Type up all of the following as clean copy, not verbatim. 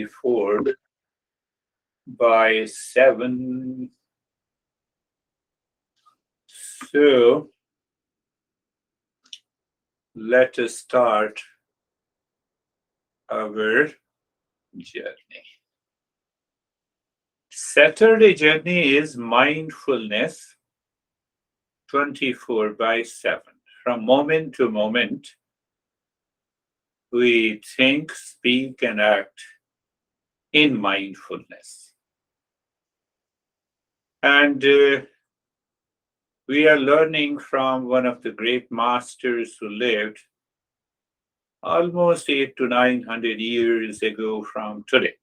4 by 7. So let us start our journey. Saturday journey is mindfulness 24 by 7. From moment to moment, we think, speak, and act in mindfulness. And we are learning from one of the great masters who lived almost 800 to 900 years ago from today.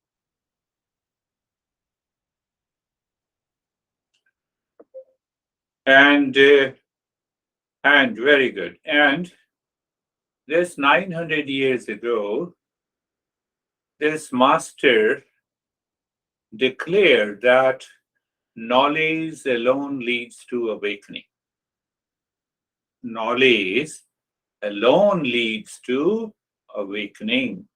And very good. And this 900 years ago, this master declared that knowledge alone leads to awakening. Knowledge alone leads to awakening.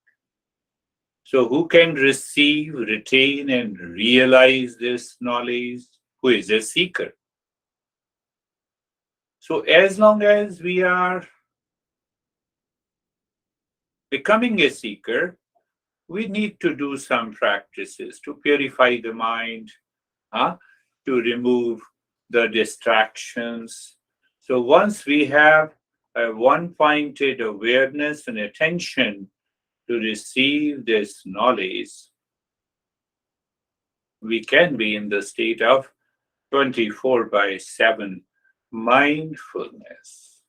So who can receive, retain, and realize this knowledge? Who is a seeker. So as long as we are becoming a seeker, we need to do some practices to purify the mind, to remove the distractions. So once we have a one-pointed awareness and attention to receive this knowledge, we can be in the state of 24 by 7 mindfulness.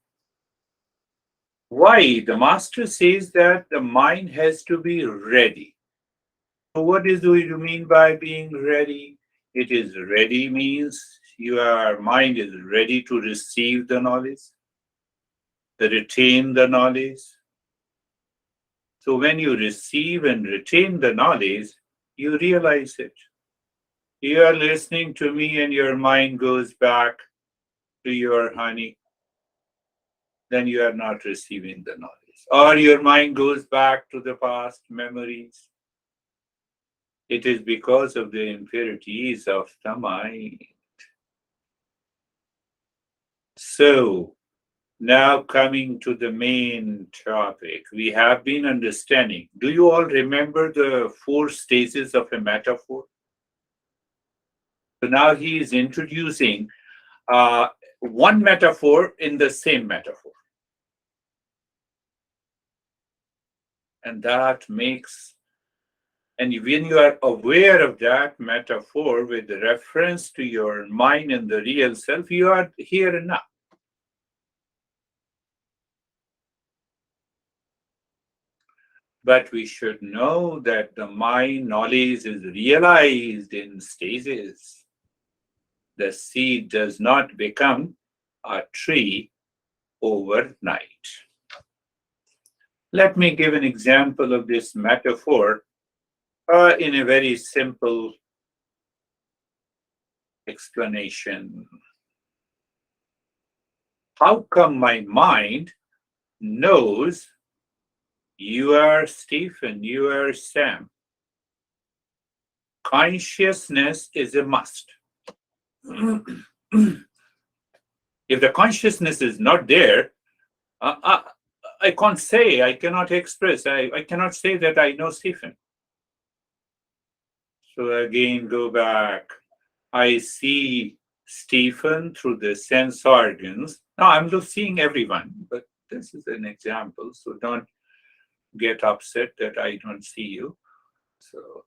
Why? The master says that the mind has to be ready. So what do you mean by being ready? It is ready means your mind is ready to receive the knowledge, to retain the knowledge. So when you receive and retain the knowledge, you realize it. You are listening to me and your mind goes back to your honey, then you are not receiving the knowledge. Or your mind goes back to the past memories. It is because of the impurities of the mind. So, now coming to the main topic, we have been understanding. Do you all remember the 4 stages of a metaphor? So now he is introducing one metaphor in the same metaphor. And that makes, and when you are aware of that metaphor with reference to your mind and the real self, you are here and now. But we should know that the mind knowledge is realized in stages. The seed does not become a tree overnight. Let me give an example of this metaphor in a very simple explanation. How come my mind knows you are Stephen, you are Sam? Consciousness is a must. If the consciousness is not there, I can't say, I cannot express, I cannot say that I know Stephen. So again, go back. I see Stephen through the sense organs. Now I'm just seeing everyone, but this is an example, so don't get upset that I don't see you. So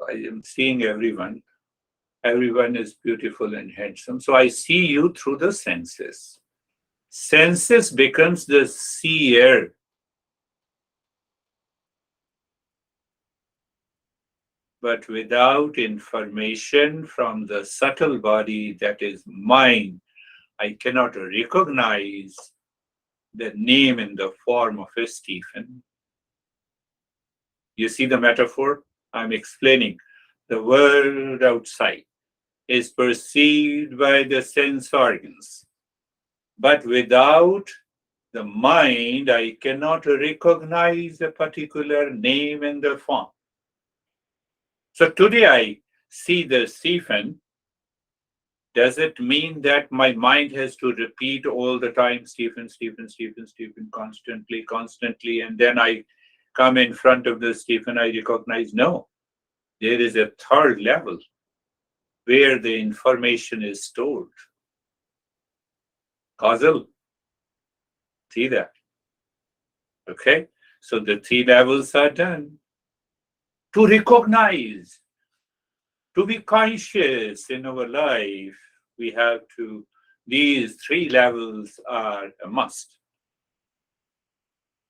I am seeing everyone. Everyone is beautiful and handsome. So I see you through the senses. Senses becomes the seer. But without information from the subtle body that is mind, I cannot recognize the name in the form of a Stephen. You see the metaphor? I'm explaining. The world outside is perceived by the sense organs. But without the mind, I cannot recognize a particular name in the form. So today I see the Stephen. Does it mean that my mind has to repeat all the time, Stephen, Stephen, Stephen, Stephen, constantly, constantly, and then I come in front of the Stephen, I recognize? No. There is a third level where the information is stored. Causal. See that? Okay? So the three levels are done. To recognize, to be conscious in our life, we have to, these three levels are a must.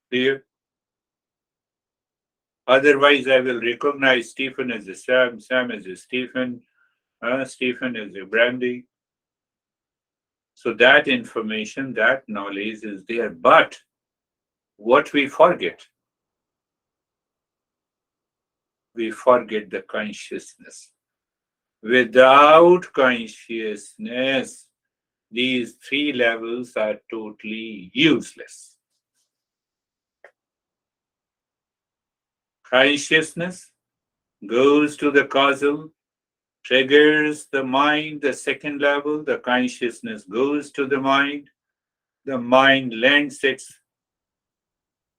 Clear? Otherwise, I will recognize Stephen as a Sam, Sam as a Stephen, Stephen as a Brandy. So that information, that knowledge is there. But what we forget the consciousness. Without consciousness, these three levels are totally useless. Consciousness goes to the causal, triggers the mind, the second level, the consciousness goes to the mind lends its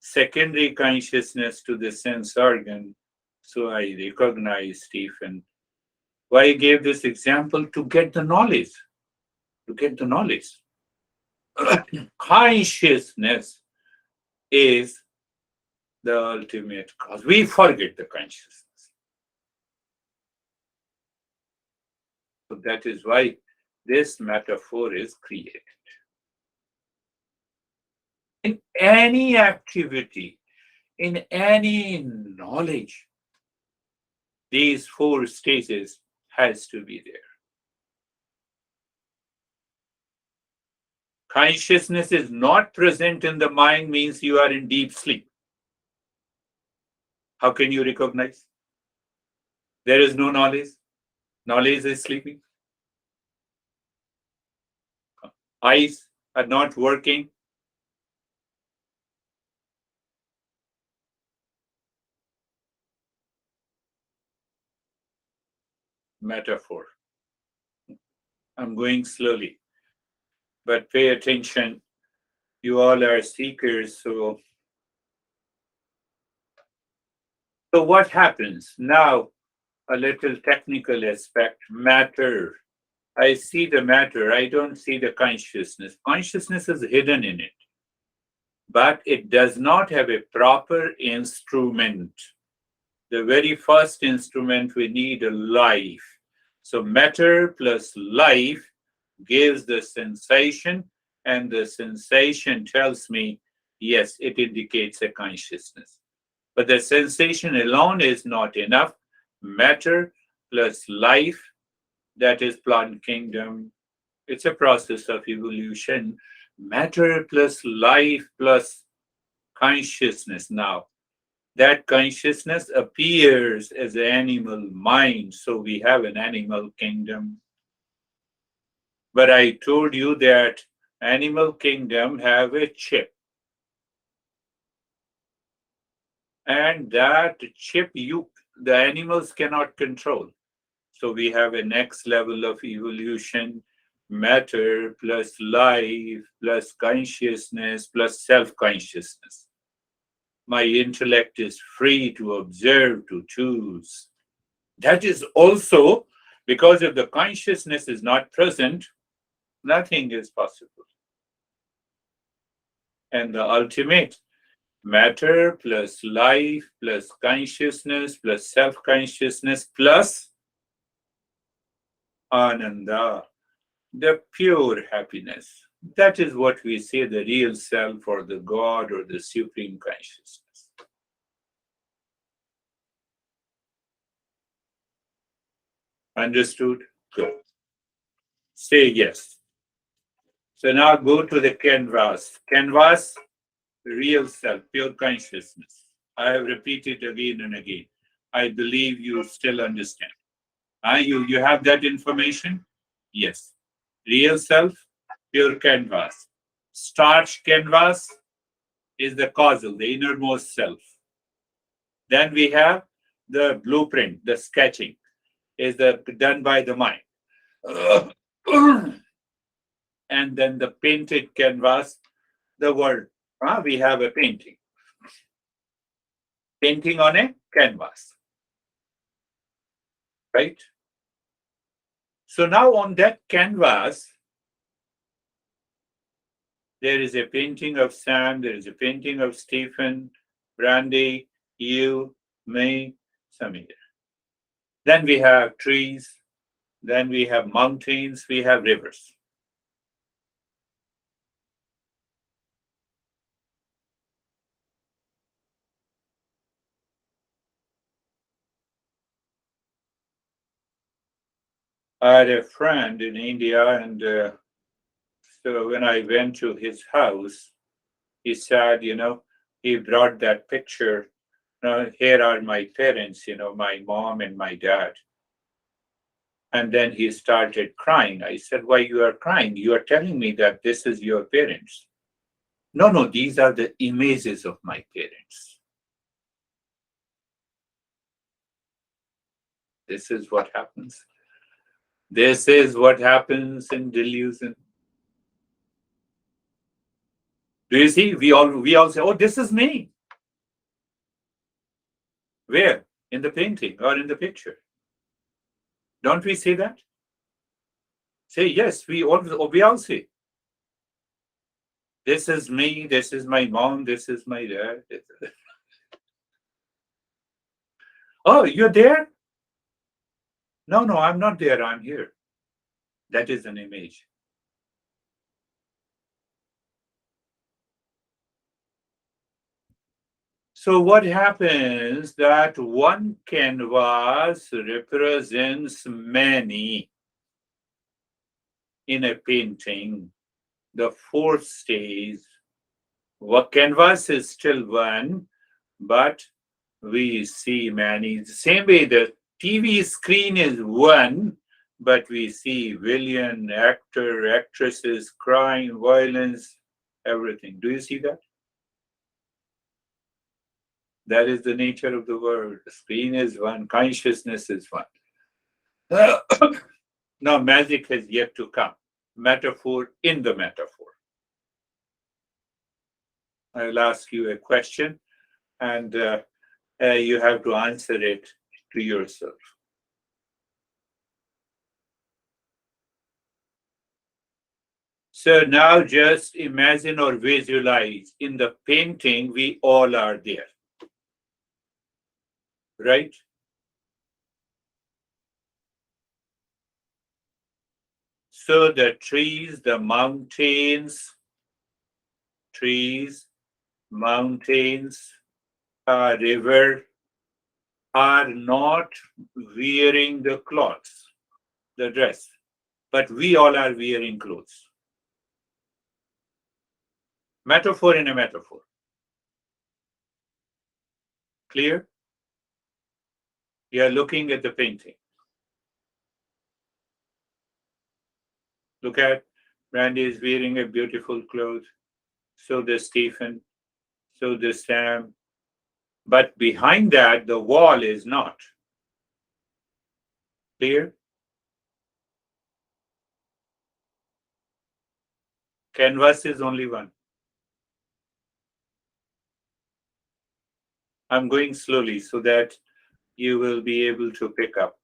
secondary consciousness to the sense organ. So I recognize Stephen. Why I gave this example? To get the knowledge. To get the knowledge. Consciousness is the ultimate cause. We forget the consciousness. So that is why this metaphor is created. In any activity, in any knowledge, these four stages has to be there. Consciousness is not present in the mind means you are in deep sleep. How can you recognize? There is no knowledge. Knowledge is sleeping. Eyes are not working. Metaphor. I'm going slowly, but pay attention. You all are seekers, so what happens now? A little technical aspect. Matter. I see the matter. I don't see the consciousness. Consciousness is hidden in it, but it does not have a proper instrument. The very first instrument we need a life. So matter plus life gives the sensation, and the sensation tells me, yes, it indicates a consciousness. But the sensation alone is not enough. Matter plus life, that is plant kingdom. It's a process of evolution. Matter plus life plus consciousness. Now, that consciousness appears as an animal mind, so we have an animal kingdom. But I told you that animal kingdom have a chip. And that chip the animals cannot control. So we have a next level of evolution, matter plus life plus consciousness plus self-consciousness. My intellect is free to observe, to choose. That is also because if the consciousness is not present, nothing is possible. And the ultimate, matter plus life plus consciousness plus self-consciousness plus ananda, the pure happiness. That is what we say the real self or the God or the supreme consciousness. Understood? Good. Say yes. So now go to the canvas. Canvas, real self, pure consciousness. I have repeated again and again. I believe you still understand. You have that information? Yes. Real self, pure canvas. Starch canvas is the causal, the innermost self. Then we have the blueprint, the sketching is done by the mind. And then the painted canvas, the world. We have a painting on a canvas, right? So now on that canvas, there is a painting of Sam, there is a painting of Stephen, Brandy, you, me, Samir. Then we have trees, then we have mountains, we have rivers. I had a friend in India, and so when I went to his house, he said, he brought that picture. Here are my parents, my mom and my dad. And then he started crying. I said, why you are crying? You are telling me that this is your parents. No, no, these are the images of my parents. This is what happens. This is what happens in delusion. Do you see? We all say, oh, this is me. Where? In the painting or in the picture? Don't we say that? Say yes, we all say. This is me, this is my mom, this is my dad. Oh, you're there? No, no, I'm not there, I'm here. That is an image. So what happens that one canvas represents many in a painting. The fourth stage, what canvas is still one, but we see many. The same way the TV screen is one, but we see villain, actor, actresses, crime, violence, everything. Do you see that? That is the nature of the world. The screen is one, consciousness is one. Now, magic has yet to come. Metaphor in the metaphor. I'll ask you a question, and you have to answer it to yourself. So now just imagine or visualize in the painting, we all are there. Right? So the trees, the mountains, river are not wearing the clothes, the dress, but we all are wearing clothes. Metaphor in a metaphor. Clear? You are looking at the painting. Look at Randy is wearing a beautiful cloth. So does Stephen. So does Sam. But behind that, the wall is not. Clear? Canvas is only one. I'm going slowly so that you will be able to pick up.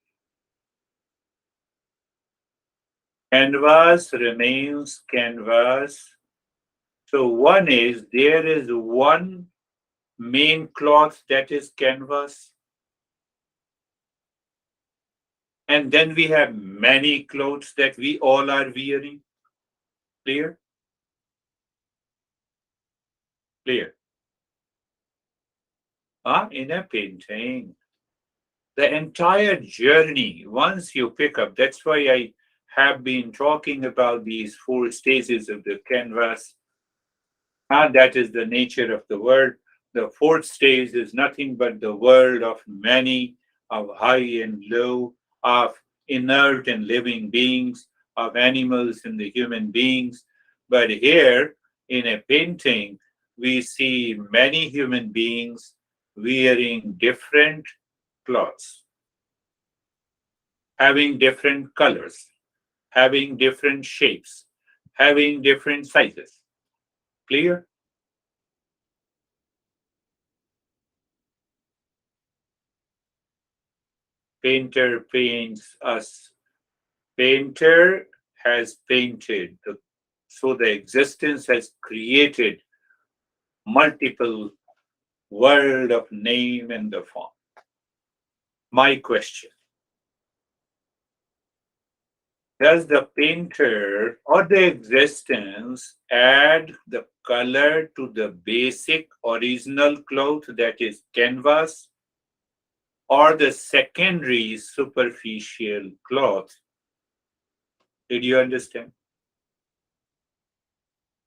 Canvas remains canvas. So one is, there is one main cloth that is canvas. And then we have many clothes that we all are wearing. Clear? Clear. In a painting, the entire journey, once you pick up, that's why I have been talking about these four stages of the canvas. That is the nature of the world. The fourth stage is nothing but the world of many, of high and low, of inert and living beings, of animals and the human beings. But here in a painting, we see many human beings wearing different cloths, having different colors, having different shapes, having different sizes. Clear? Painter paints us. Painter has painted, so the existence has created multiple world of name and the form. My question, does the painter or the existence add the color to the basic original cloth, that is canvas, or the secondary superficial cloth? Did you understand?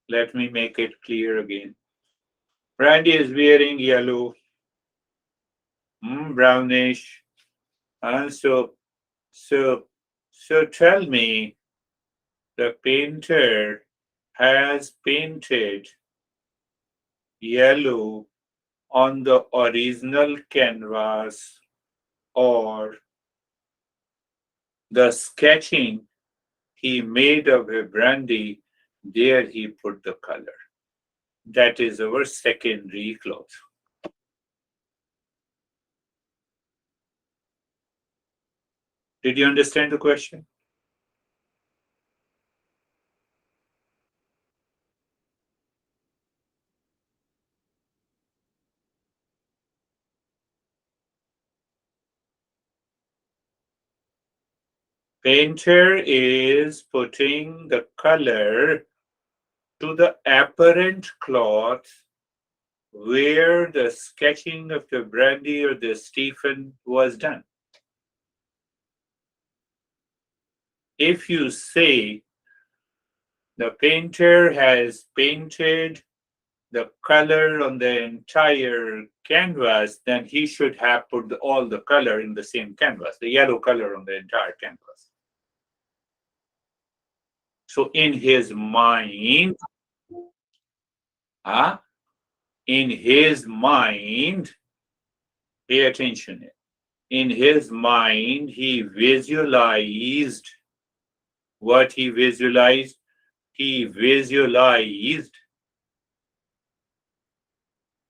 Let me make it clear again. Brandy is wearing yellow, brownish, and so, so tell me, the painter has painted yellow on the original canvas, or the sketching he made of a brandy, there he put the color. That is our secondary cloth. Did you understand the question? Painter is putting the color to the apparent cloth where the sketching of the brandy or the Stephen was done. If you say the painter has painted the color on the entire canvas, then he should have put all the color in the same canvas, the yellow color on the entire canvas. So in his mind, in his mind, pay attention. In his mind, he visualized what he visualized. He visualized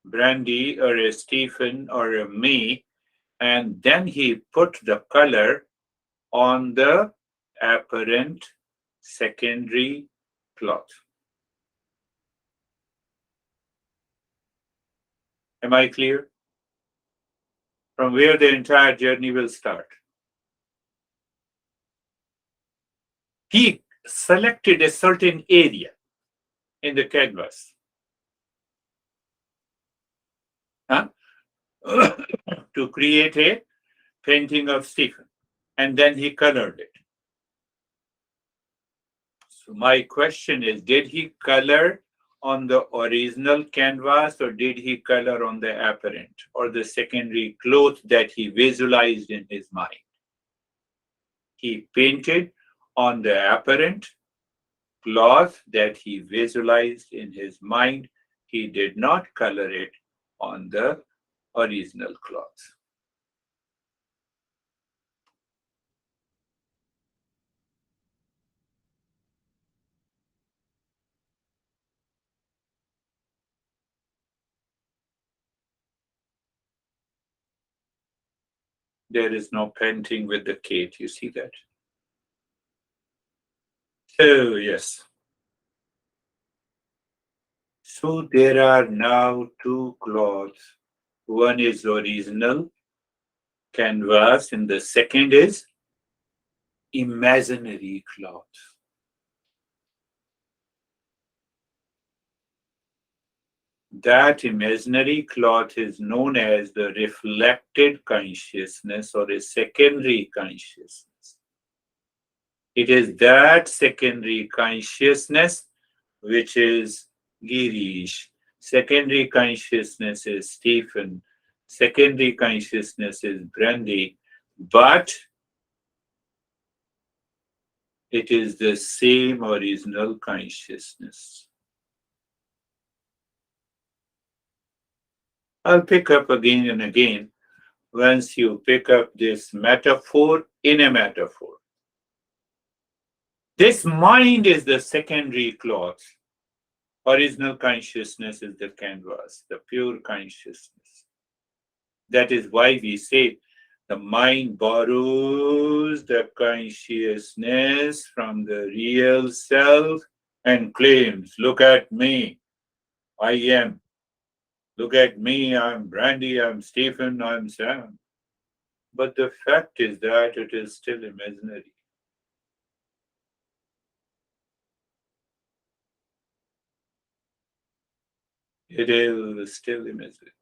Brandy or a Stephen or a me, and then he put the color on the apparent secondary cloth. Am I clear? From where the entire journey will start. He selected a certain area in the canvas to create a painting of Stephen, and then he colored it. So my question is, did he color on the original canvas, or did he color on the apparent or the secondary cloth that he visualized in his mind? He painted on the apparent cloth that he visualized in his mind. He did not color it on the original cloth. There is no painting with the Kate. You see that? So, yes. So there are now two cloths. One is original canvas, and the second is imaginary cloth. That imaginary cloth is known as the reflected consciousness or a secondary consciousness. It is that secondary consciousness which is Girish. Secondary consciousness is Stephen. Secondary consciousness is Brandy. But it is the same original consciousness. I'll pick up again and again. once you pick up this metaphor in a metaphor. This mind is the secondary cloth. Original consciousness is the canvas, the pure consciousness. That is why we say the mind borrows the consciousness from the real self and claims, look at me, I am. Look at me, I'm Brandy, I'm Stephen, I'm Sam. But the fact is that it is still imaginary. It is still imaginary.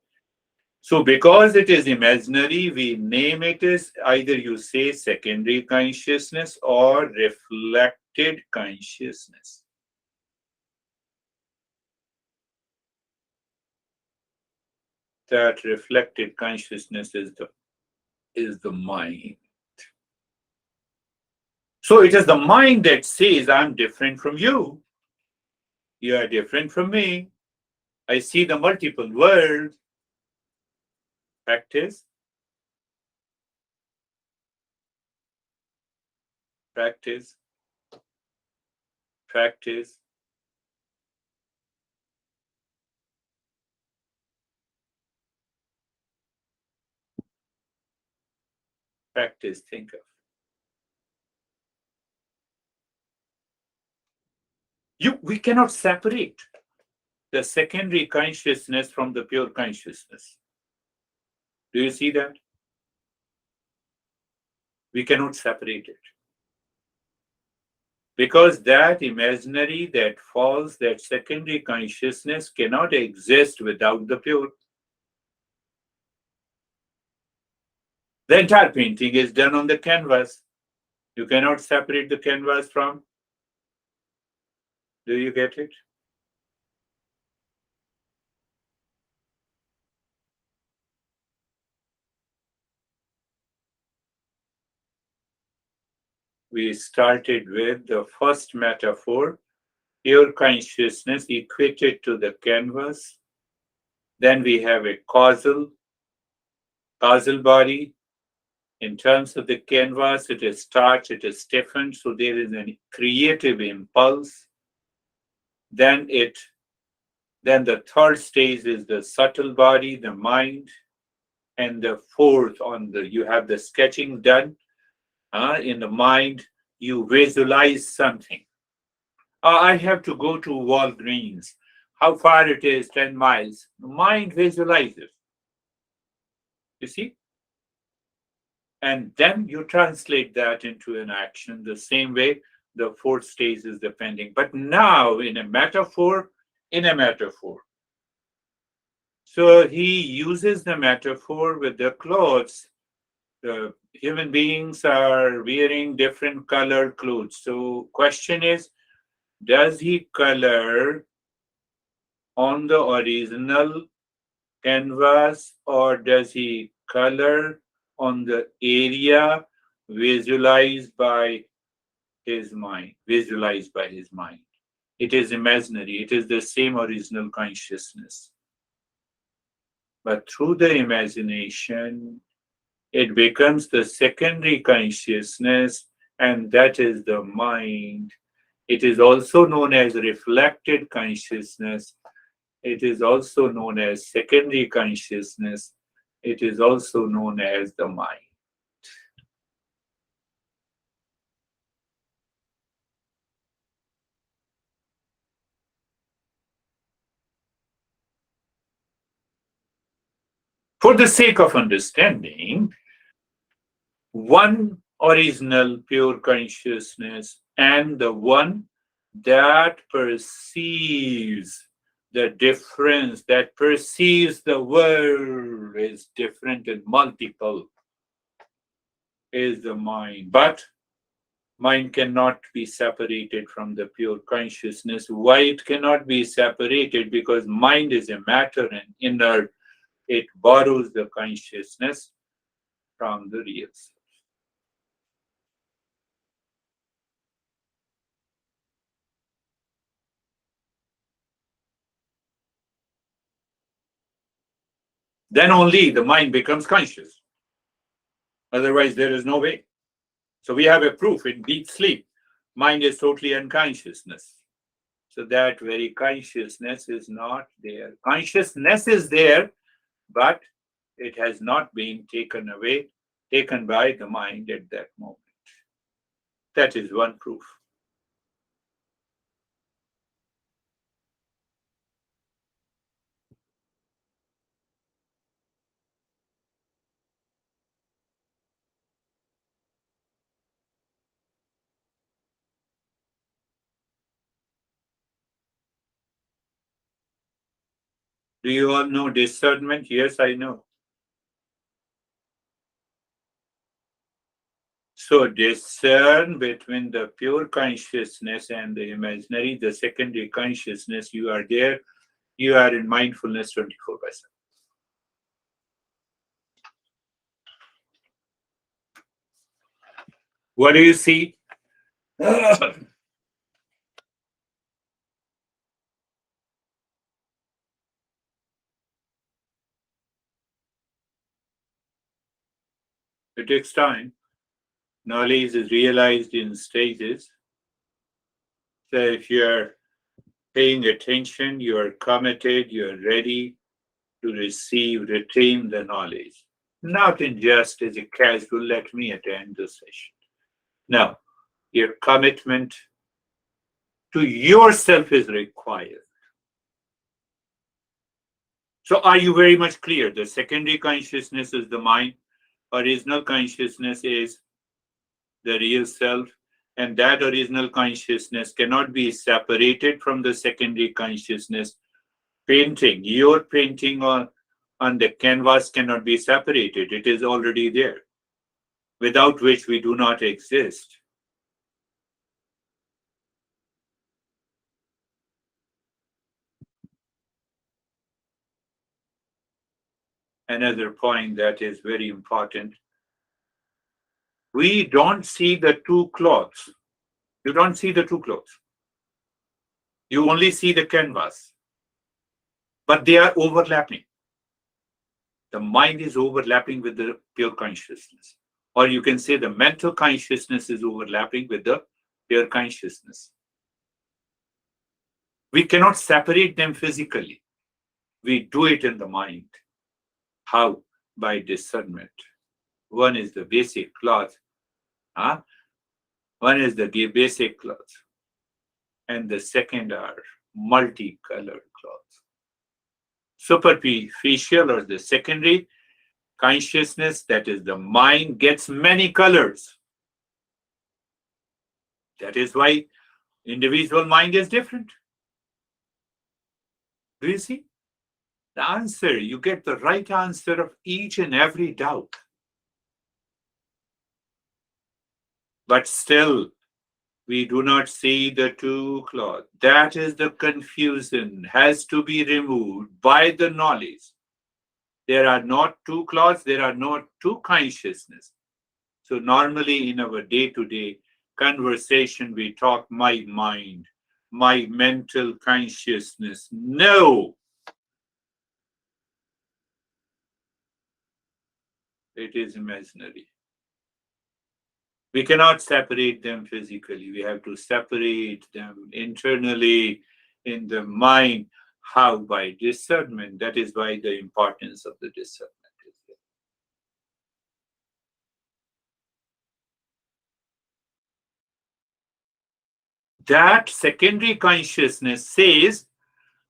So, because it is imaginary, we name it as either you say secondary consciousness or reflected consciousness. That reflected consciousness is the mind. So, it is the mind that says, I'm different from you. You are different from me. I see the multiple worlds. Practice, practice, practice. Practice, think of. We cannot separate the secondary consciousness from the pure consciousness. Do you see that? We cannot separate it. Because that imaginary, that false, that secondary consciousness cannot exist without the pure. The entire painting is done on the canvas. You cannot separate the canvas from. Do you get it? We started with the first metaphor, pure consciousness equated to the canvas. Then we have a causal body. In terms of the canvas, it is starched, it is stiffened, so there is a creative impulse. Then the third stage is the subtle body, the mind, and the fourth you have the sketching done. In the mind, you visualize something. I have to go to Walgreens. How far it is? 10 miles. The mind visualizes. You see? And then you translate that into an action the same way the fourth stage is depending. But now in a metaphor. So he uses the metaphor with the clothes. The human beings are wearing different colored clothes. So question is, does he color on the original canvas or does he color on the area visualized by his mind? Visualized by his mind. It is imaginary. It is the same original consciousness. But through the imagination, it becomes the secondary consciousness, and that is the mind. It is also known as reflected consciousness. It is also known as secondary consciousness. It is also known as the mind. For the sake of understanding, one original pure consciousness and the one that perceives the difference, that perceives the world is different and multiple, is the mind. But mind cannot be separated from the pure consciousness. Why it cannot be separated? Because mind is a matter and inert. It borrows the consciousness from the real self. Then only the mind becomes conscious. Otherwise, there is no way. So we have a proof in deep sleep. Mind is totally unconsciousness. So that very consciousness is not there. Consciousness is there, but it has not been taken away, taken by the mind at that moment. That is one proof. Do you all know discernment? Yes, I know. So discern between the pure consciousness and the imaginary, the secondary consciousness. You are there. You are in mindfulness 24/7. What do you see? It takes time. Knowledge is realized in stages. So if you're paying attention, you're committed, you're ready to receive, retain the knowledge. Not in just as a casual, let me attend the session. No, your commitment to yourself is required. So are you very much clear? The secondary consciousness is the mind, original consciousness is the real self, and that original consciousness cannot be separated from the secondary consciousness. Painting, your painting on the canvas cannot be separated. It is already there, without which we do not exist. Another point that is very important, we don't see the two cloths. You don't see the two clothes. You only see the canvas, but they are overlapping. The mind is overlapping with the pure consciousness. Or you can say the mental consciousness is overlapping with the pure consciousness. We cannot separate them physically. We do it in the mind. How? By discernment. One is the basic cloth. Huh? One is the basic cloth. And the second are multicolored cloths. Superficial or the secondary consciousness, that is the mind, gets many colors. That is why individual mind is different. Do you see? The answer, you get the right answer of each and every doubt. But still, we do not see the two cloths. That is the confusion, has to be removed by the knowledge. There are not two cloths, there are not two consciousness. So normally in our day-to-day conversation, we talk my mind, my mental consciousness. No, it is imaginary. We cannot separate them physically. We have to separate them internally in the mind. How? By discernment. That is why the importance of the discernment is there. That secondary consciousness says,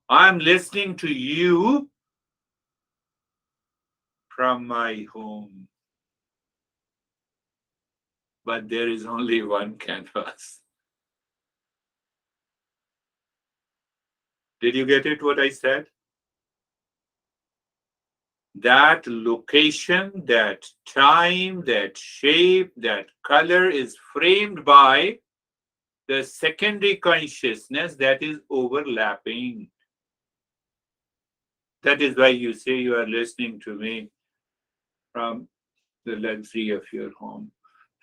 I'm listening to you from my home. But there is only one canvas. Did you get it what I said? That location, that time, that shape, that color is framed by the secondary consciousness that is overlapping. That is why you say you are listening to me from the luxury of your home.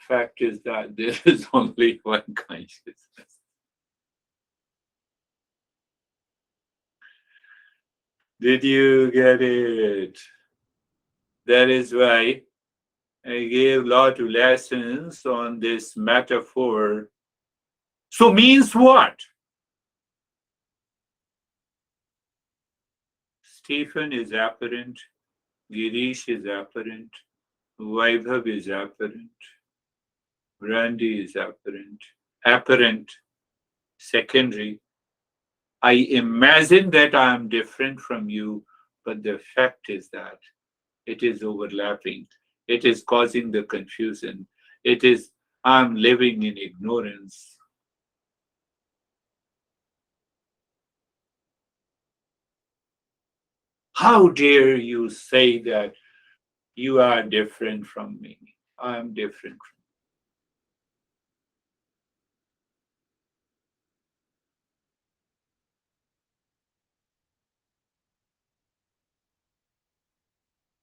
Fact is that there is only one consciousness. Did you get it? That is why I gave a lot of lessons on this metaphor. So means what? Stephen is apparent, Girish is apparent, Vaibhav is apparent, Randy is apparent. Apparent, secondary. I imagine that I am different from you, but the fact is that it is overlapping. It is causing the confusion. It is, I'm living in ignorance. How dare you say that you are different from me? I am different.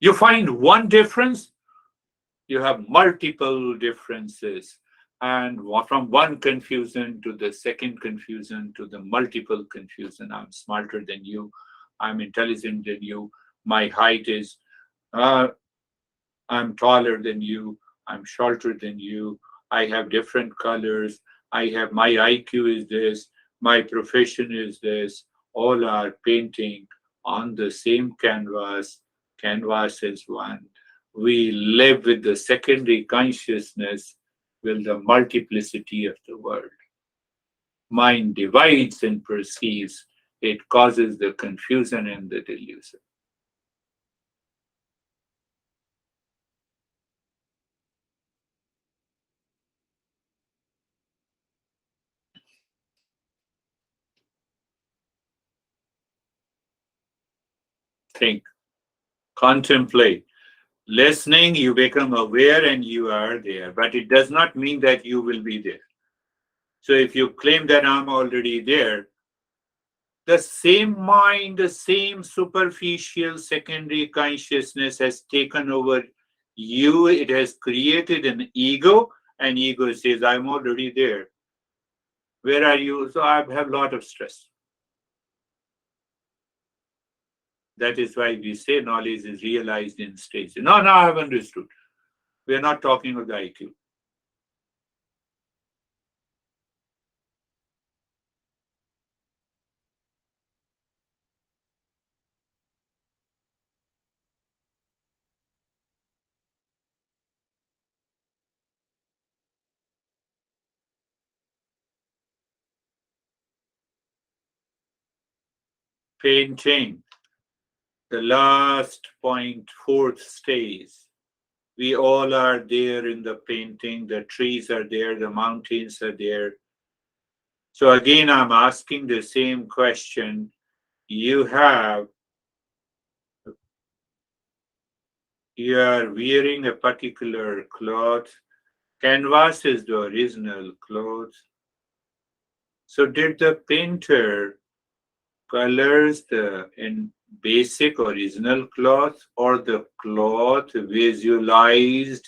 You find one difference, you have multiple differences. And from one confusion to the second confusion to the multiple confusion. I'm smarter than you. I'm intelligent than you. My height is, uh, I'm taller than you. I'm shorter than you. I have different colors. I have my IQ is this. My profession is this. All are painting on the same canvas. Canvas is one. We live with the secondary consciousness with the multiplicity of the world. Mind divides and perceives. It causes the confusion and the delusion. Think, contemplate. Listening, you become aware and you are there, but it does not mean that you will be there. So if you claim that I'm already there, the same mind, the same superficial secondary consciousness has taken over you. It has created an ego, and ego says, I'm already there. Where are you? So I have a lot of stress. That is why we say knowledge is realized in stages. No, no, I have understood. We are not talking of the IQ. Painting, the last point, fourth stage. We all are there in the painting. The trees are there, the mountains are there. So again, I'm asking the same question. You have, you are wearing a particular cloth. Canvas is the original cloth. So did the painter colors the in basic original cloth or the cloth visualized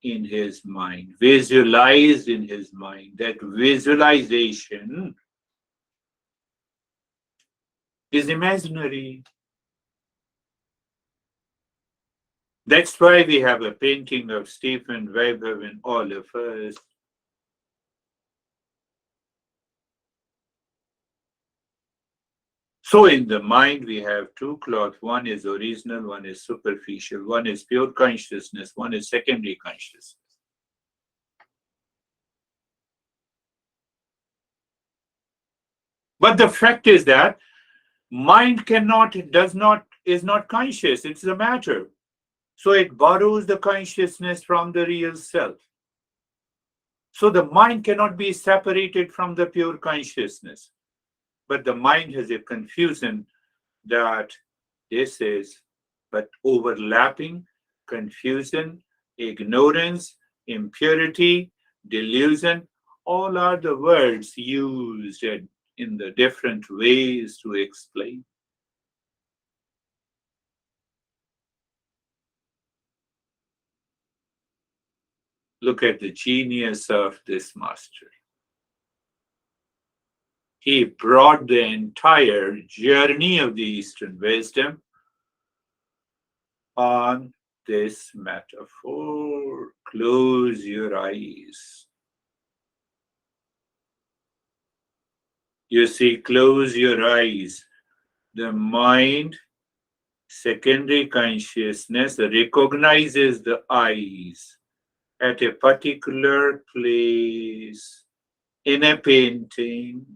in his mind, visualized in his mind? That visualization is imaginary. That's why we have a painting of Stephen Weber in all of us. So in the mind, we have two cloth. One is original, one is superficial, one is pure consciousness, one is secondary consciousness. But the fact is that mind cannot, does not, is not conscious. It's a matter. So it borrows the consciousness from the real self. So the mind cannot be separated from the pure consciousness. But the mind has a confusion that this is but overlapping, confusion, ignorance, impurity, delusion, all are the words used in the different ways to explain. Look at the genius of this master. He brought the entire journey of the Eastern wisdom on this metaphor. Close your eyes. You see, close your eyes. The mind, secondary consciousness, recognizes the eyes at a particular place in a painting.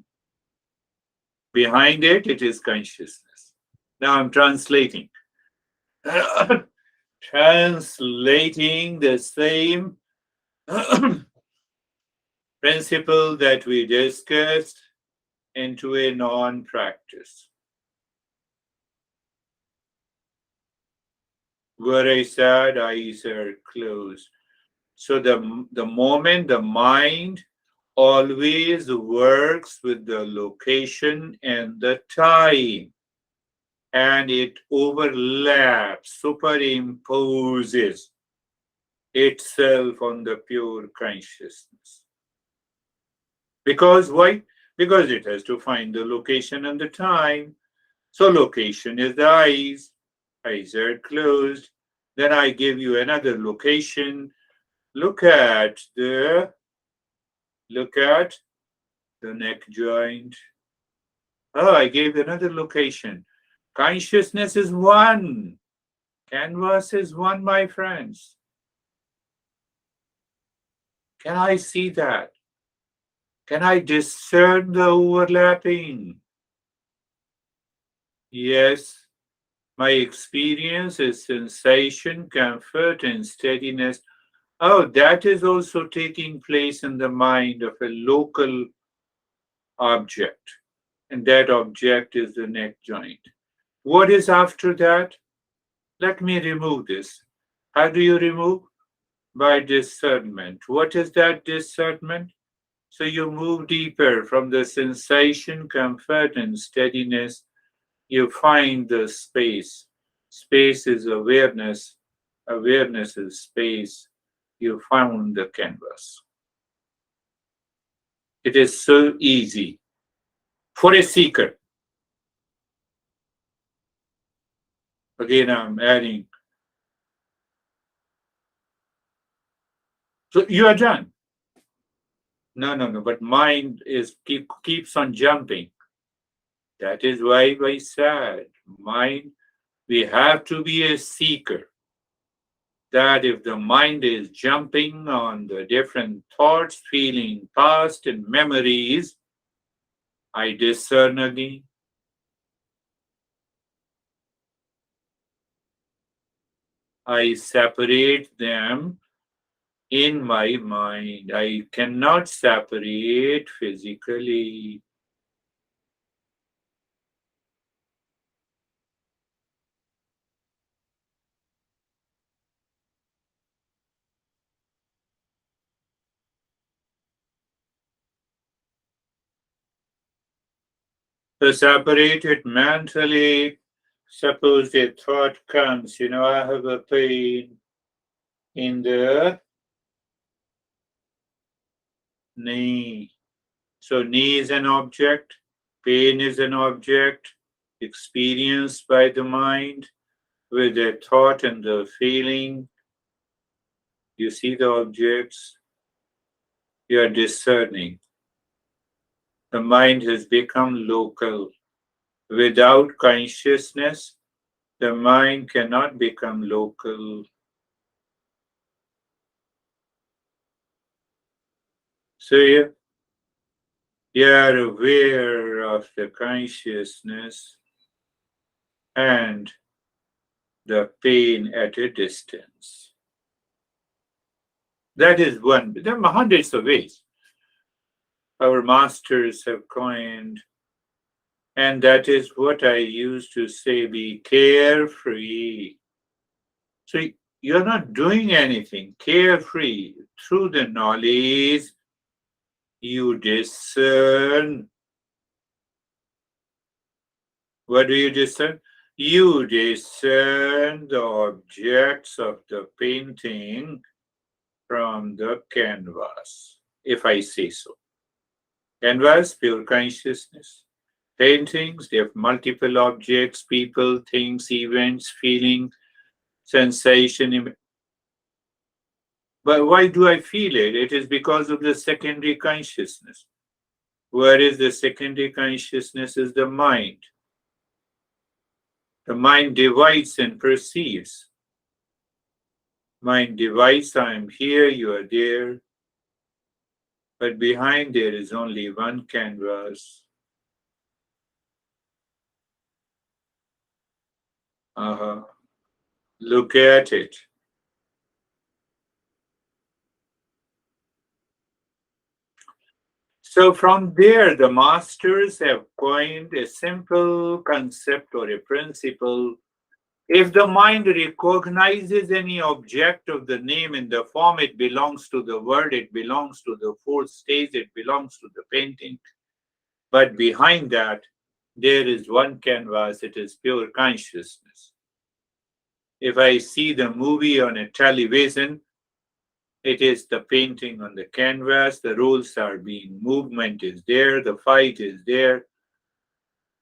Behind it, it is consciousness. Now I'm translating. Translating the same principle that we discussed into a non-practice. Where I said eyes are closed. So the moment the mind always works with the location and the time, and it overlaps, superimposes itself on the pure consciousness. Because why? Because it has to find the location and the time. So location is the eyes are closed. Then I give you another location. Look at the neck joint. Oh, I gave another location. Consciousness is one. Canvas is one, my friends. Can I see that? Can I discern the overlapping? Yes, my experience is sensation, comfort, and steadiness. Oh, that is also taking place in the mind of a local object, and that object is the neck joint. What is after that? Let me remove this. How do you remove? By discernment. What is that discernment? So you move deeper from the sensation, comfort, and steadiness. You find the space. Space is awareness. Awareness is space. You found the canvas. It is so easy for a seeker. Again, I'm adding. So you are done. No. But mind keeps on jumping. That is why I said, mind, we have to be a seeker. That if the mind is jumping on the different thoughts, feeling, past, and memories, I discern again. I separate them in my mind. I cannot separate physically. To separate it mentally, suppose a thought comes, I have a pain in the knee. So knee is an object, pain is an object, experienced by the mind with the thought and the feeling. You see the objects, you are discerning. The mind has become local. Without consciousness, the mind cannot become local. So you are aware of the consciousness and the pain at a distance. That is one. There are hundreds of ways our masters have coined, and that is what I used to say, be carefree. So you're not doing anything, carefree. Through the knowledge, you discern. What do you discern? You discern the objects of the painting from the canvas, if I say so. Canvas, pure consciousness. Paintings, they have multiple objects, people, things, events, feeling. sensation. But why do I feel it? It is because of the secondary consciousness. Where is the secondary consciousness? Is the mind. The mind divides and perceives. Mind divides, I am here, you are there. But behind there is only one canvas. Look at it. So from there, the masters have coined a simple concept or a principle. If the mind recognizes any object of the name in the form, it belongs to the word, it belongs to the fourth stage, it belongs to the painting. But behind that, there is one canvas, it is pure consciousness. If I see the movie on a television, it is the painting on the canvas, the roles are being, movement is there, the fight is there,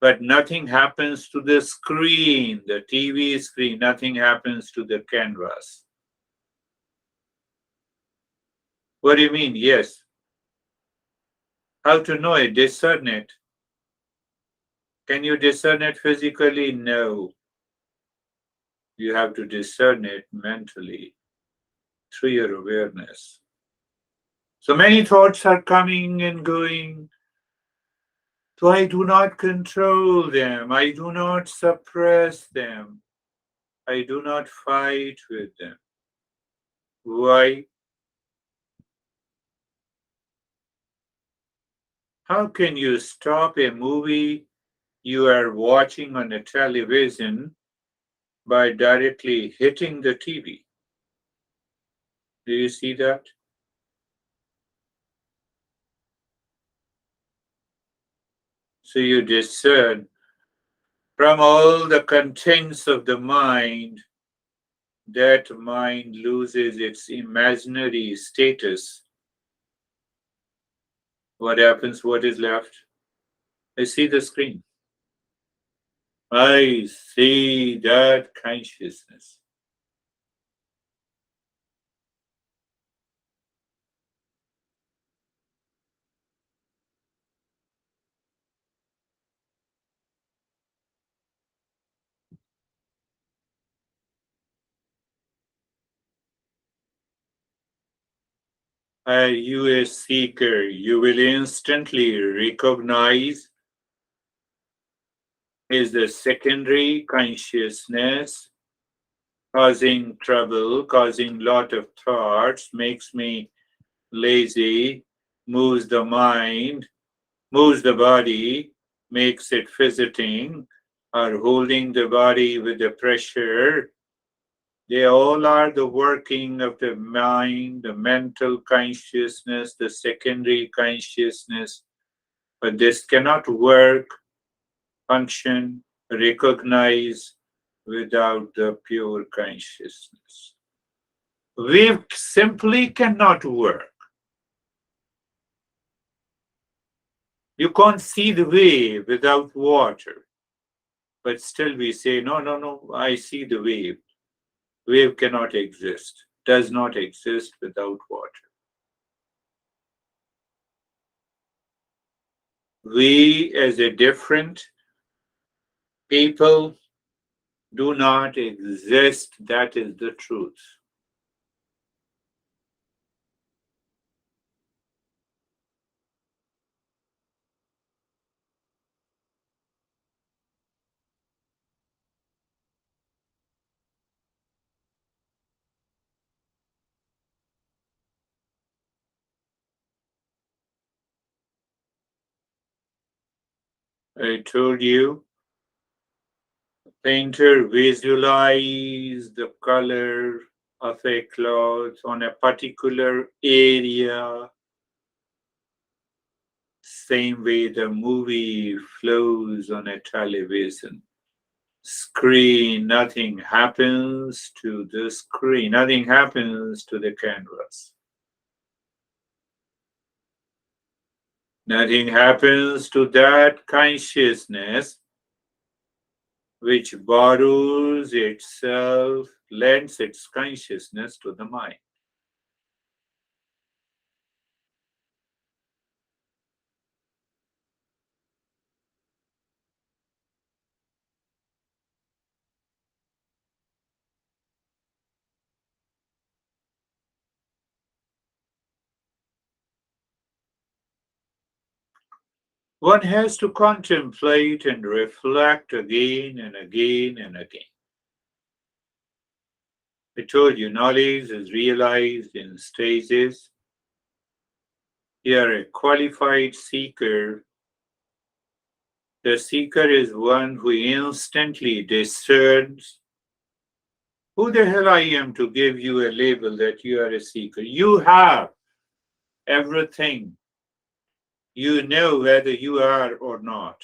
but nothing happens to the screen, the TV screen, nothing happens to the canvas. What do you mean? Yes. How to know it? Discern it. Can you discern it physically? No. You have to discern it mentally through your awareness. So many thoughts are coming and going. So I do not control them. I do not suppress them. I do not fight with them. Why? How can you stop a movie you are watching on a television by directly hitting the TV? Do you see that? So you discern from all the contents of the mind, that mind loses its imaginary status. What happens? What is left? I see the screen. I see that consciousness. Are you a seeker? You will instantly recognize is the secondary consciousness causing trouble, causing lot of thoughts, makes me lazy, moves the mind, moves the body, makes it visiting, or holding the body with the pressure. They all are the working of the mind, the mental consciousness, the secondary consciousness. But this cannot work, function, recognize without the pure consciousness. Wave simply cannot work. You can't see the wave without water. But still we say, no, no, no, I see the wave. Wave cannot exist, does not exist without water. We as a different people do not exist. That is the truth. I told you, painter visualize the color of a cloth on a particular area. Same way the movie flows on a television screen, nothing happens to the screen, nothing happens to the canvas. Nothing happens to that consciousness which borrows itself lends its consciousness to the mind. One has to contemplate and reflect again and again and again. I told you, knowledge is realized in stages. You are a qualified seeker. The seeker is one who instantly discerns who the hell I am to give you a label that you are a seeker. You have everything. You know whether you are or not.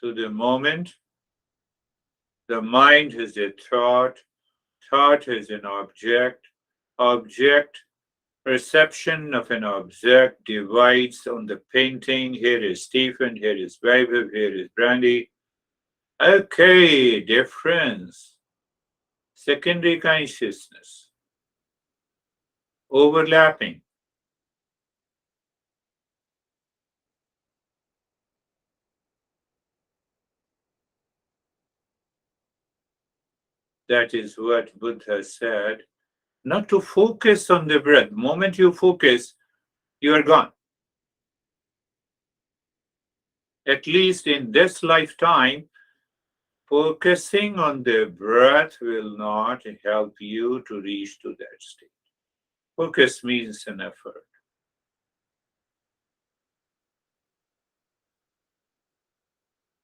So the moment the mind has a thought, thought is an object, object perception of an object divides on the painting. Here is Stephen, here is Vaibhav, here is Brandy. Okay, difference. Secondary consciousness. Overlapping. That is what Buddha said. Not to focus on the breath. The moment you focus, you are gone. At least in this lifetime, focusing on the breath will not help you to reach to that state. Focus means an effort.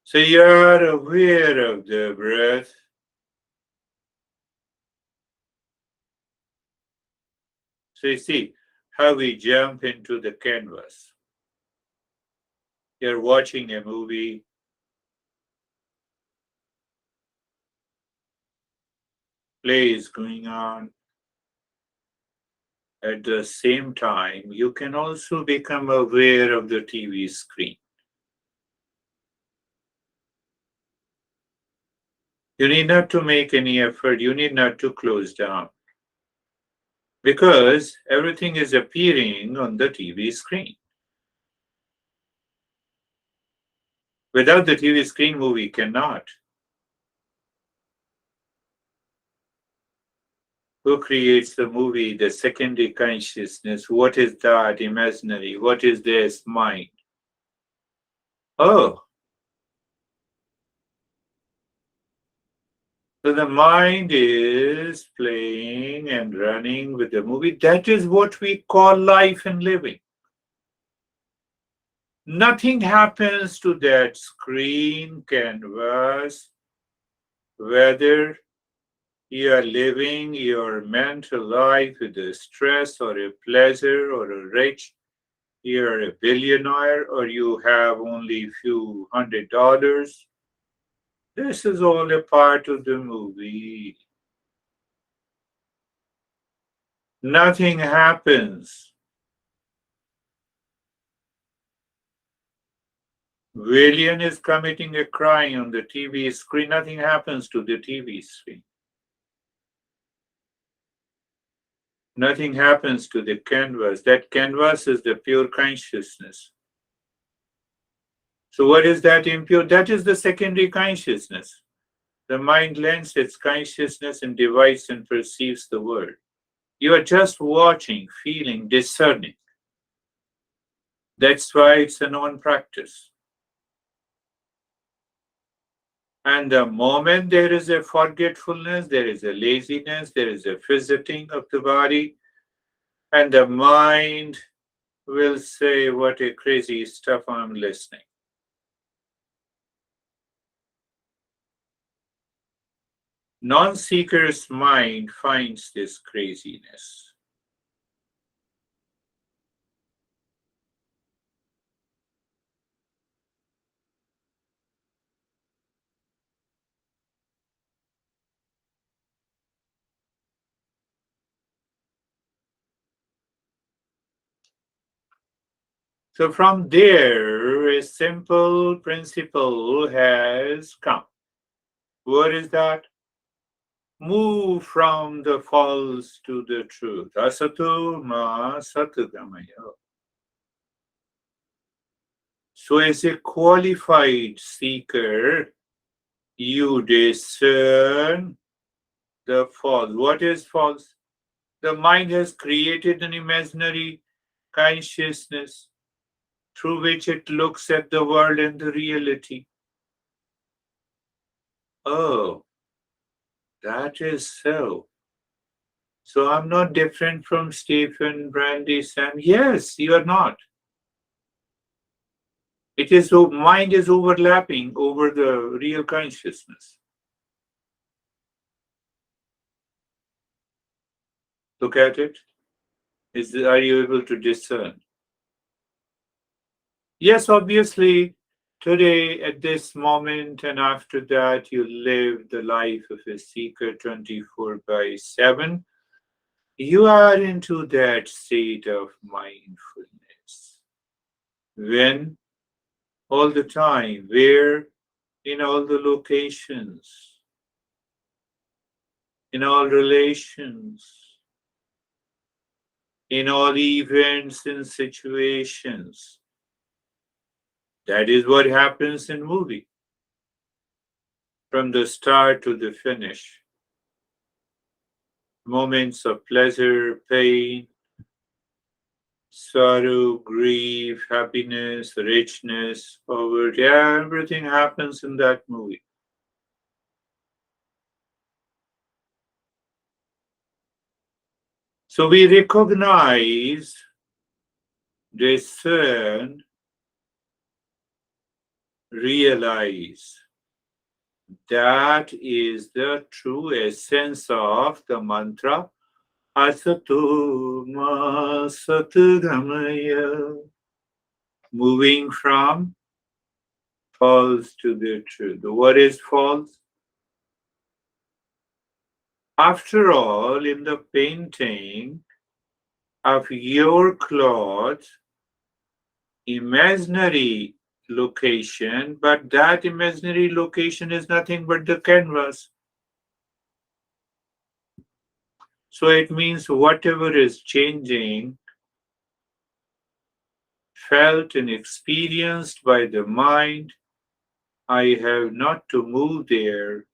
So you are aware of the breath. So you see how we jump into the canvas. You're watching a movie, play is going on. At the same time, you can also become aware of the TV screen. You need not to make any effort. You need not to close down because everything is appearing on the TV screen. Without the TV screen, movie cannot. Who creates the movie? The secondary consciousness. What is that? Imaginary. What is this? Mind. Oh, so the mind is playing and running with the movie. That is what we call life and living. Nothing happens to that screen, canvas, whether you are living your mental life with a stress or a pleasure or a rich, you're a billionaire or you have only a few $100. This is all a part of the movie. Nothing happens. Villain is committing a crime on the TV screen. Nothing happens to the TV screen. Nothing happens to the canvas. That canvas is the pure consciousness. So what is that impure? That is the secondary consciousness. The mind lends its consciousness and divides and perceives the world. You are just watching, feeling, discerning. That's why it's a non-practice. And the moment there is a forgetfulness, there is a laziness, there is a visiting of the body, and the mind will say, what a crazy stuff I'm listening. Non-seeker's mind finds this craziness. So from there, a simple principle has come. What is that? Move from the false to the truth. Asatu ma satgamaya. So, as a qualified seeker, you discern the false. What is false? The mind has created an imaginary consciousness through which it looks at the world and the reality. Oh, that is so. So I'm not different from Stephen, Brandy, Sam. Yes, you are not. It is so mind is overlapping over the real consciousness. Look at it. Are you able to discern? Yes, obviously, today, at this moment, and after that, you live the life of a seeker 24/7. You are into that state of mindfulness. When? All the time. Where? In all the locations, in all relations, in all events and situations. That is what happens in movie. From the start to the finish. Moments of pleasure, pain, sorrow, grief, happiness, richness, poverty, everything happens in that movie. So we recognize, discern, realize. That is the true essence of the mantra Asatu ma satgamaya. Moving from false to the truth. What is false? After all, in the painting of your cloth, imaginary location, but that imaginary location is nothing but the canvas. So it means whatever is changing, felt and experienced by the mind, I have not to move there.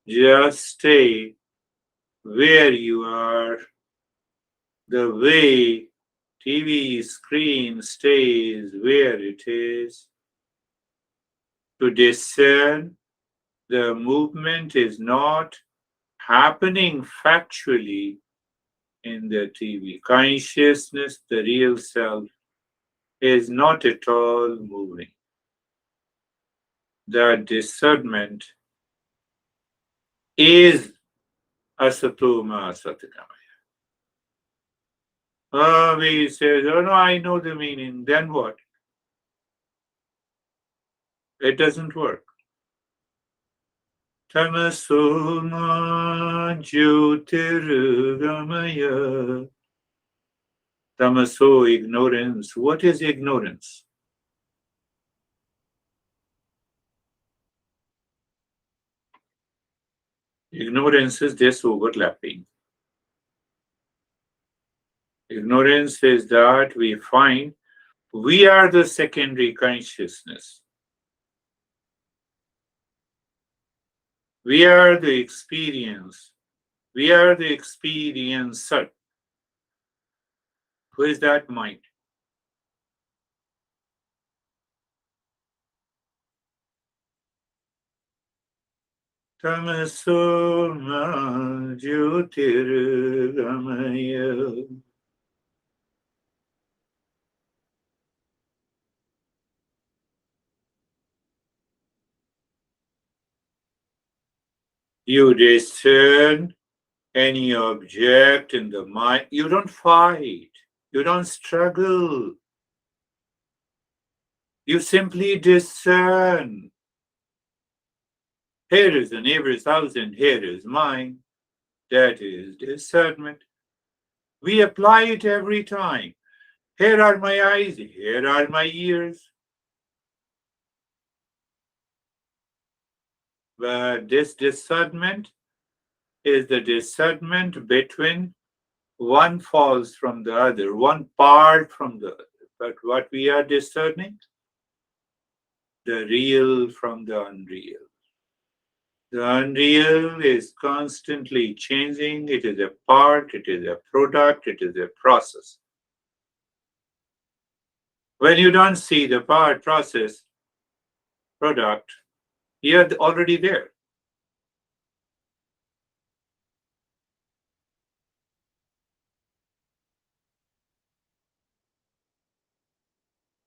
Just stay where you are, the way TV screen stays where it is. To discern, the movement is not happening factually in the TV. Consciousness, the real self, is not at all moving. The discernment is asatoma asatgamaya. We say, oh no, I know the meaning. Then what? It doesn't work. Tamasoma jyotirgamaya. Tamaso, ignorance. What is ignorance? Ignorance is this overlapping. Ignorance is that we find we are the secondary consciousness. We are the experience. We are the experiencer. Who is that mind? Tamasoma jyotirgamaya. You discern any object in the mind. You don't fight. You don't struggle. You simply discern. Here is the neighbor's house and here is mine. That is discernment. We apply it every time. Here are my eyes, here are my ears. But this discernment is the discernment between one falls from the other, one part from the other. But what we are discerning? The real from the unreal. The unreal is constantly changing. It is a part, it is a product, it is a process. When you don't see the part, process, product, you're already there.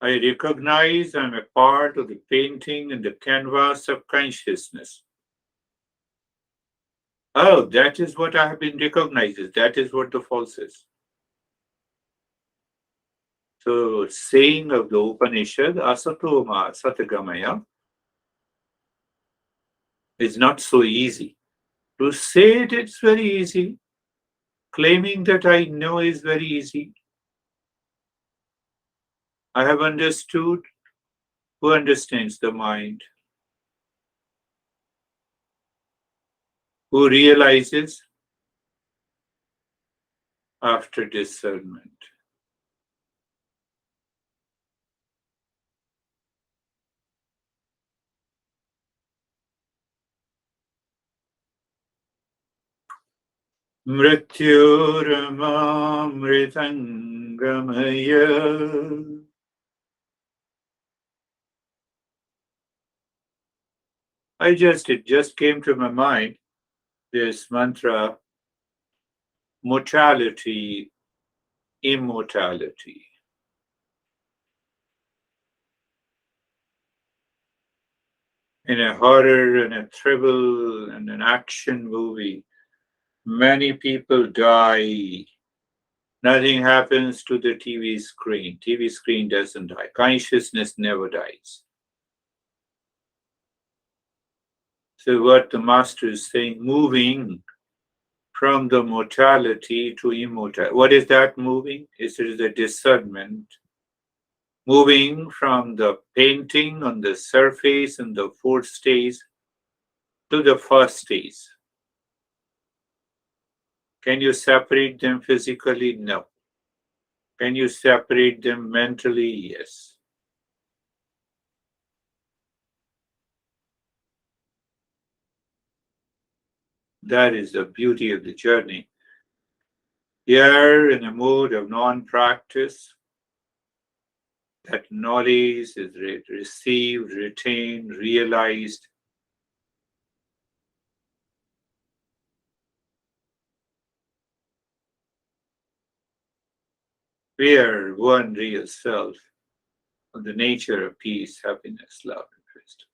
I recognize I'm a part of the painting and the canvas of consciousness. Oh, that is what I have been recognizing. That is what the false is. So, saying of the Upanishad, asatoma satagamaya, is not so easy. To say it, it's very easy. Claiming that I know is very easy. I have understood. Who understands the mind? Who realizes after discernment? Mrityurmamritangamaya. It just came to my mind, this mantra, mortality, immortality. In a horror and a thriller and an action movie, many people die. Nothing happens to the TV screen. TV screen doesn't die. Consciousness never dies. So what the master is saying, moving from the mortality to immortality. What is that moving? It is the discernment. Moving from the painting on the surface and the fourth stage to the first stage. Can you separate them physically? No. Can you separate them mentally? Yes. That is the beauty of the journey. Here, in a mode of non practice, that knowledge is received, retained, realized. We are one real self of the nature of peace, happiness, love, and wisdom.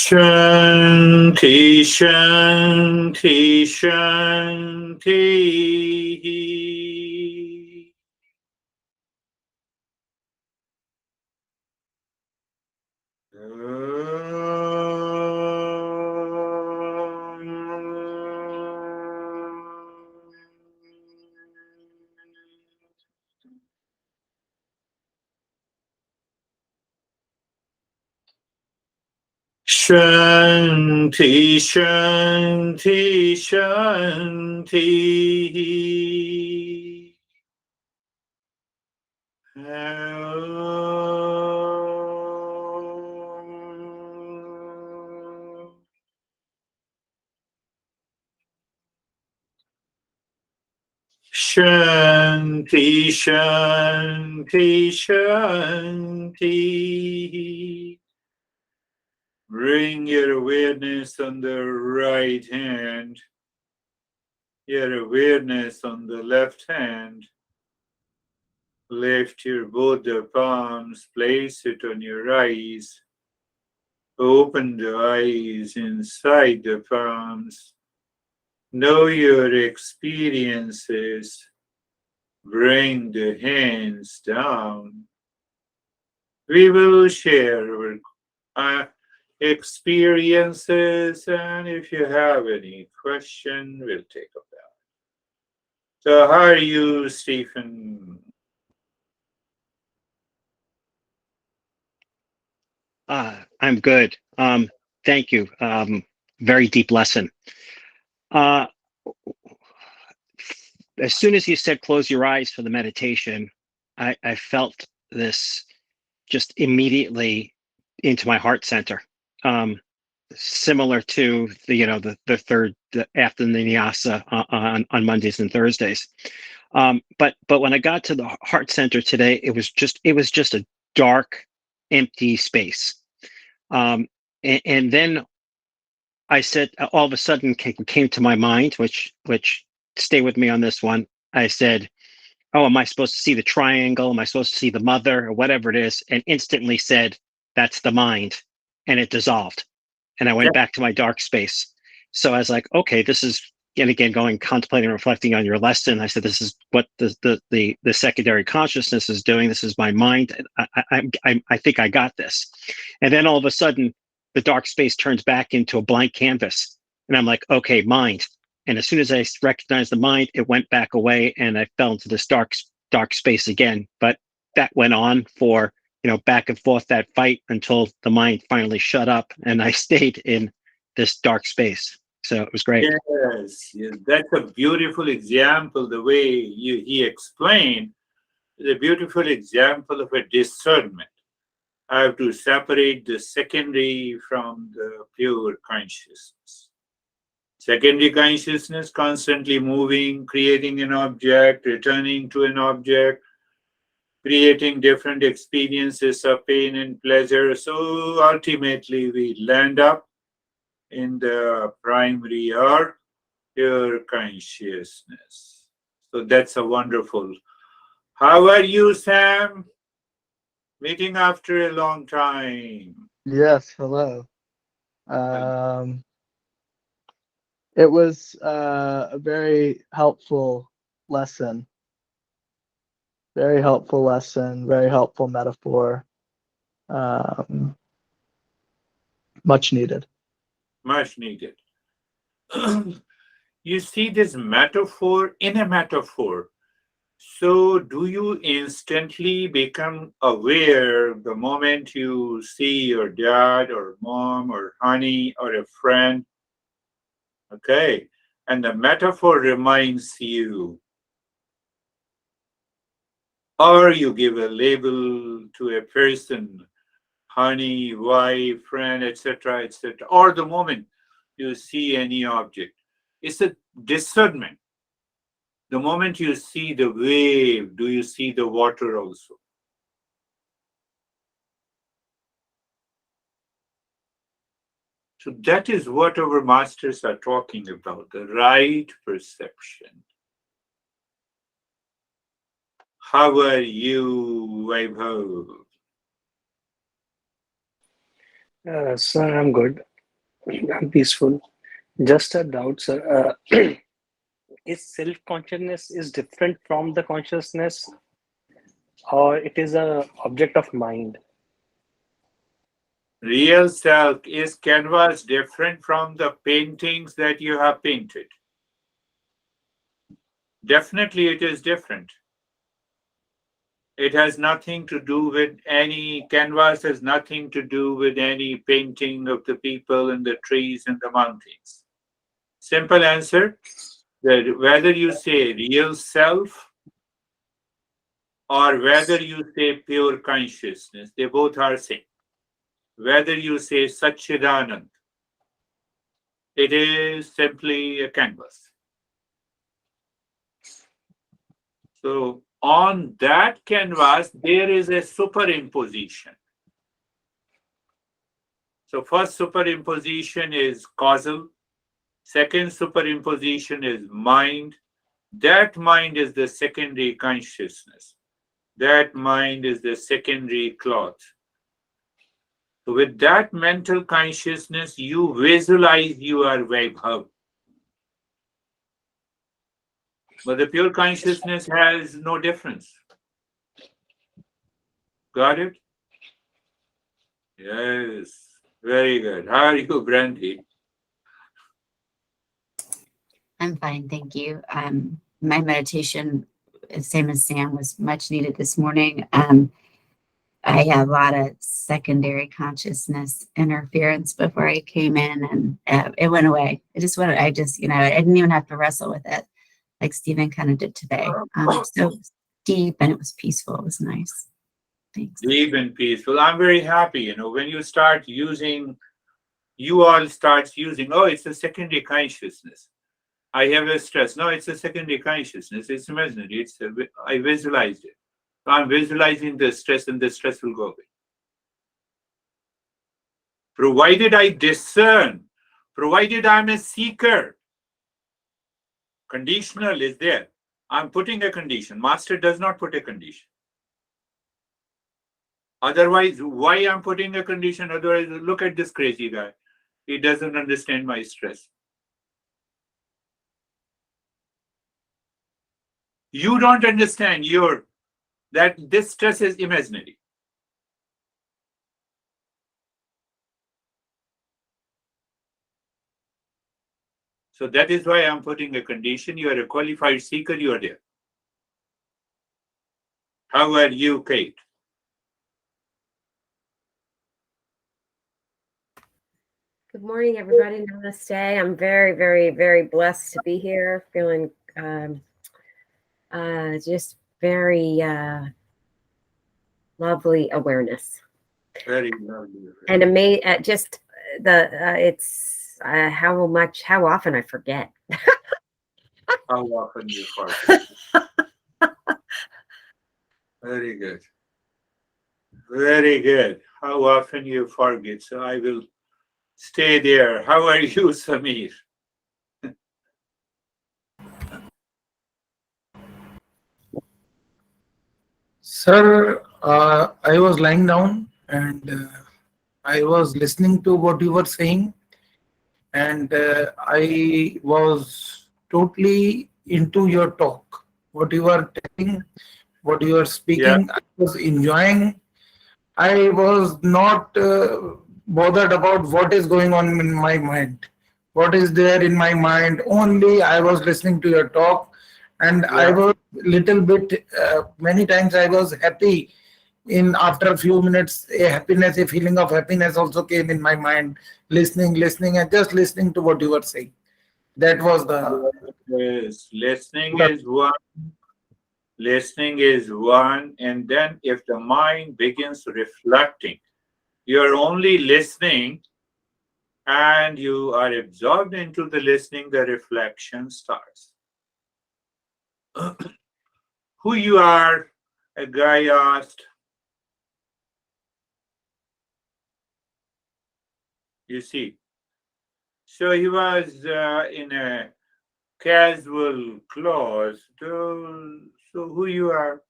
Shanti, Shanti, Shanti. Shanti, Shanti, Shanti. Shanti, Shanti, Shanti. Bring your awareness on the right hand, your awareness on the left hand. Lift your both the palms, place it on your eyes. Open the eyes inside the palms. Know your experiences. Bring the hands down. We will share our experiences, and if you have any question, we'll take up that. So, how are you, Stephen? I'm good. Thank you. Very deep lesson. Uh, as soon as you said close your eyes for the meditation, I felt this just immediately into my heart center. Similar to the third after the vinyasa on Mondays and Thursdays. But when I got to the heart center today, it was just a dark, empty space. And then I said, all of a sudden came to my mind, which stay with me on this one. I said, "Oh, am I supposed to see the triangle? Am I supposed to see the mother or whatever it is?" And instantly said, "That's the mind," and it dissolved. And I Yeah, went back to my dark space. So I was like, okay, this is, and again, going contemplating, reflecting on your lesson. I said, this is what the secondary consciousness is doing. This is my mind. I think I got this. And then all of a sudden, the dark space turns back into a blank canvas, and I'm like, okay, mind. And as soon as I recognized the mind, it went back away, and I fell into this dark space again. But that went on for back and forth that fight until the mind finally shut up and I stayed in this dark space. So it was great. yes, yes, that's a beautiful example. The way he explained is a beautiful example of a discernment. I have to separate the secondary from the pure consciousness. Secondary consciousness constantly moving, creating an object, returning to an object, creating different experiences of pain and pleasure. So ultimately, we land up in the primary or pure consciousness. So that's a wonderful. How are you, Sam? Meeting after a long time. Yes, hello. And Um, it was a very helpful lesson, very helpful metaphor, um, much needed. much needed. You see this metaphor in a metaphor. So, do you instantly become aware the moment you see your dad or mom or honey or a friend? Okay. And the metaphor reminds you, or you give a label to a person, honey, wife, friend, etc., etc., or the moment you see any object. It's a discernment. The moment you see the wave, do you see the water also? So that is what our masters are talking about, the right perception. How are you, Vaibhav? Sir, I'm good. I'm peaceful. Just a doubt, sir. Is self-consciousness is different from the consciousness, or it is a object of mind? Real self is canvas different from the paintings that you have painted. Definitely, it is different. It has nothing to do with any canvas, has nothing to do with any painting of the people and the trees and the mountains. Simple answer that whether you say real self or whether you say pure consciousness, they both are same. Whether you say Satchidanand, it is simply a canvas. So on that canvas, there is a superimposition. So first superimposition is causal, second superimposition is mind. That mind is the secondary consciousness. That mind is the secondary cloth. So with that mental consciousness, you visualize you are Vaibhav. But the pure consciousness has no difference. Got it? Yes. Very good. How are you, Brandy? I'm fine, thank you. My meditation, same as Sam, was much needed this morning. I had a lot of secondary consciousness interference before I came in, and it went away. It just went. I just, I didn't even have to wrestle with it, like Stephen kind of did today. So it was deep and it was peaceful. It was nice. Thanks. Deep and peaceful. I'm very happy. When you start using, you all starts using, oh, it's a secondary consciousness. I have a stress. No, it's a secondary consciousness. It's imaginary. I visualized it. So I'm visualizing the stress, and the stress will go away. Provided I discern, provided I'm a seeker, conditional is there. I'm putting a condition. Master does not put a condition. Otherwise, why I'm putting a condition? Otherwise, look at this crazy guy. He doesn't understand my stress. You don't understand that this stress is imaginary. So that is why I'm putting a condition. You are a qualified seeker, you are there. How are you, Kate? Good morning, everybody. Namaste. I'm very, very, very blessed to be here. Feeling just very lovely awareness. Very lovely. And just it's how often I forget. How often you forget. Very good. Very good. How often you forget. So I will stay there. How are you, Samir? Sir, I was lying down and I was listening to what you were saying, and I was totally into your talk. What you are telling, what you are speaking, I was enjoying. I was not bothered about what is going on in my mind. What is there in my mind? Only I was listening to your talk, and I was little bit. Many times I was happy. In after a few minutes, a feeling of happiness also came in my mind. Listening, and just listening to what you were saying. That was the. Yes. Listening is one. Listening is one. And then if the mind begins reflecting, you're only listening and you are absorbed into the listening, the reflection starts. Who you are, a guy asked. You see. So he was in a casual clothes. So who you are?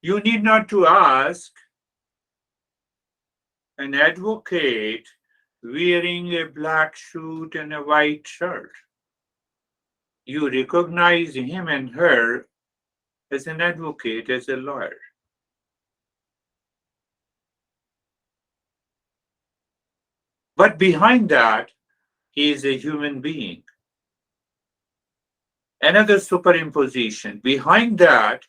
You need not to ask an advocate wearing a black suit and a white shirt. You recognize him and her as an advocate, as a lawyer. But behind that, he is a human being. Another superimposition. Behind that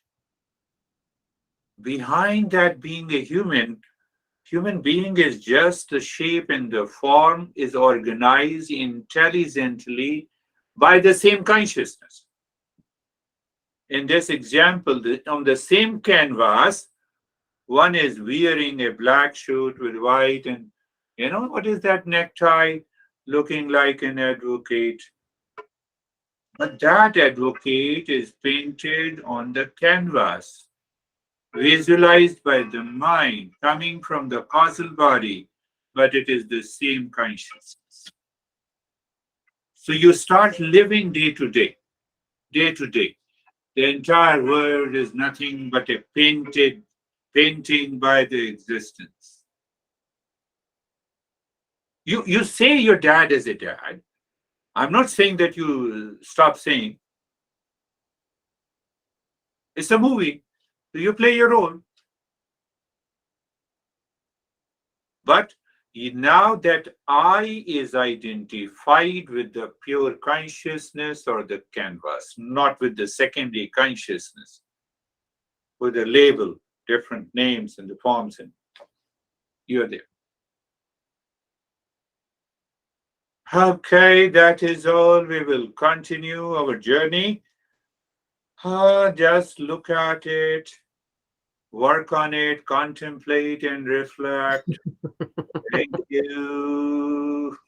being a human being is just the shape and the form is organized intelligently by the same consciousness. In this example, on the same canvas, one is wearing a black suit with white, and what is that necktie, looking like an advocate. But that advocate is painted on the canvas, visualized by the mind, coming from the causal body, but it is the same consciousness. So you start living day to day, day to day. The entire world is nothing but a painting by the existence. You say your dad is a dad. I'm not saying that you stop saying. It's a movie. So you play your role. But now that I is identified with the pure consciousness or the canvas, not with the secondary consciousness, with a label, different names and the forms, and you're there. Okay, that is all. We will continue our journey. Just look at it, work on it, contemplate and reflect. Thank you.